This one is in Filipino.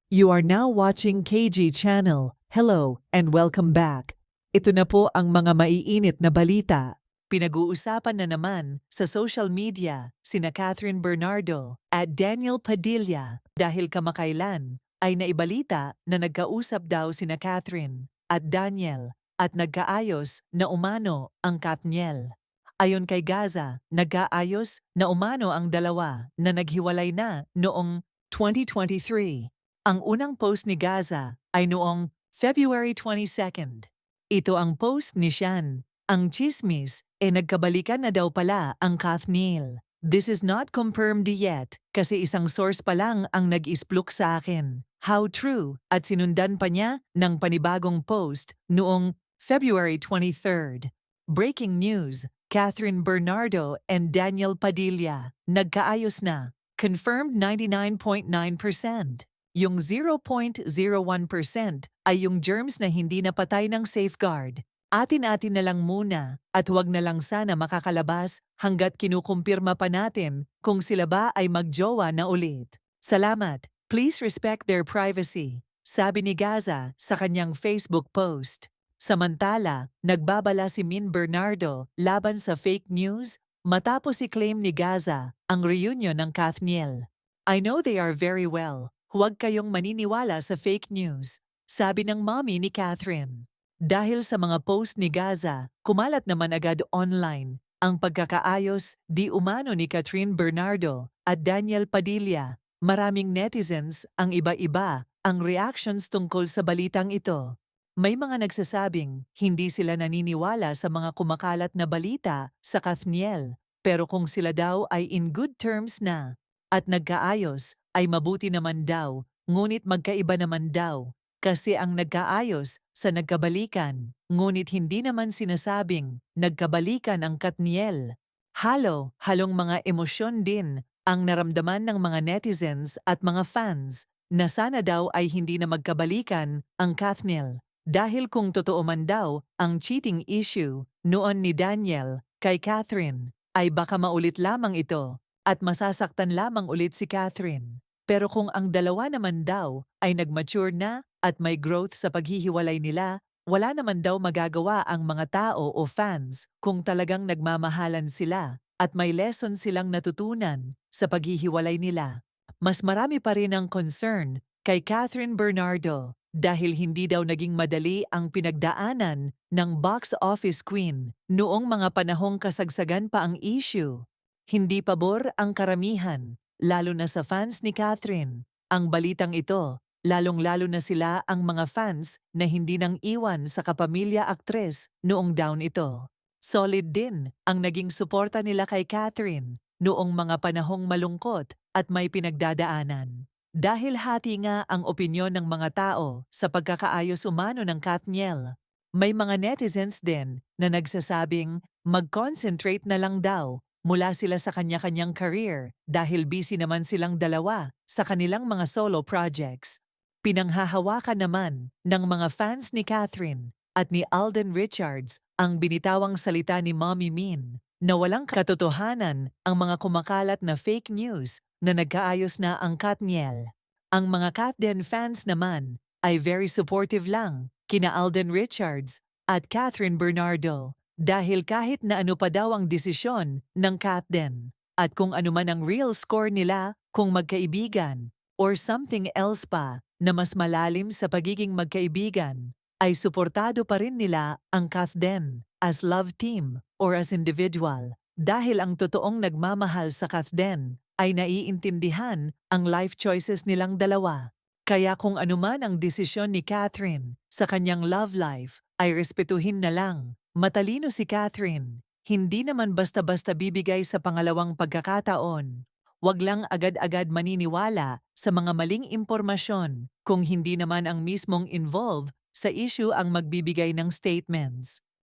You are now watching KG Channel. Hello and welcome back. Ito na po ang mga maiinit na balita. Pinag-uusapan na naman sa social media sina Catherine Bernardo at Daniel Padilla dahil kamakailan ay naibalita na nagkausap daw sina Catherine at Daniel at nagkaayos na umano ang Katniel. Ayon kay Gaza, nagkaayos na umano ang dalawa na naghiwalay na noong 2023. Ang unang post ni Gaza ay noong February 22. Ito ang post ni Shan. Ang chismis nagkabalikan na daw pala ang Katniel. This is not confirmed yet kasi isang source pa lang ang nag-isplok sa akin. How true? At sinundan pa niya ng panibagong post noong February 23. Breaking news, Catherine Bernardo and Daniel Padilla nagkaayos na. Confirmed 99.9%. Yung 0.01% ay yung germs na hindi napatay ng safeguard. Atin-atin na lang muna at huwag na lang sana makakalabas hanggat kinukumpirma pa natin kung sila ba ay magjowa na ulit. Salamat. Please respect their privacy, sabi ni Gaza sa kanyang Facebook post. Samantala, nagbabala si Min Bernardo laban sa fake news matapos i-claim ni Gaza ang reunion ng Katniel. I know they are very well. Huwag kayong maniniwala sa fake news, sabi ng mommy ni Catherine. Dahil sa mga post ni Gaza, kumalat naman agad online ang pagkakaayos di umano ni Catherine Bernardo at Daniel Padilla. Maraming netizens ang iba-iba ang reactions tungkol sa balitang ito. May mga nagsasabing hindi sila naniniwala sa mga kumakalat na balita sa Katniel, pero kung sila daw ay in good terms na at nagkaayos, ay mabuti naman daw, ngunit magkaiba naman daw, kasi ang nagkaayos sa nagkabalikan, ngunit hindi naman sinasabing nagkabalikan ang Katniel. Halong mga emosyon din ang naramdaman ng mga netizens at mga fans na sana daw ay hindi na magkabalikan ang Katniel. Dahil kung totoo man daw ang cheating issue noon ni Daniel kay Catherine, ay baka maulit lamang ito at masasaktan lamang ulit si Catherine. Pero kung ang dalawa naman daw ay nag-mature na at may growth sa paghihiwalay nila, wala naman daw magagawa ang mga tao o fans kung talagang nagmamahalan sila at may lesson silang natutunan sa paghihiwalay nila. Mas marami pa rin ang concern kay Catherine Bernardo dahil hindi daw naging madali ang pinagdaanan ng box office queen noong mga panahong kasagsagan pa ang issue. Hindi pabor ang karamihan, lalo na sa fans ni Catherine. Ang balitang ito, lalong-lalo na sila ang mga fans na hindi nang iwan sa kapamilya aktres noong down ito. Solid din ang naging suporta nila kay Catherine noong mga panahong malungkot at may pinagdadaanan. Dahil hati nga ang opinyon ng mga tao sa pagkakaayos umano ng Katniel, may mga netizens din na nagsasabing mag-concentrate na lang daw mula sila sa kanya-kanyang career dahil busy naman silang dalawa sa kanilang mga solo projects. Pinanghahawakan naman ng mga fans ni Catherine at ni Alden Richards ang binitawang salita ni Mommy Min na walang katotohanan ang mga kumakalat na fake news na nagkaayos na ang Katniel. Ang mga Katden fans naman ay very supportive lang kina Alden Richards at Catherine Bernardo. Dahil kahit na ano pa daw ang desisyon ng Katden at kung ano man ang real score nila kung magkaibigan or something else pa na mas malalim sa pagiging magkaibigan, ay suportado pa rin nila ang Katden as love team or as individual dahil ang totoong nagmamahal sa Katden ay naiintindihan ang life choices nilang dalawa. Kaya kung ano man ang desisyon ni Catherine sa kanyang love life ay respetuhin na lang. Matalino si Catherine, hindi naman basta-basta bibigay sa pangalawang pagkakataon. Huwag lang agad-agad maniniwala sa mga maling impormasyon kung hindi naman ang mismong involved sa issue ang magbibigay ng statements.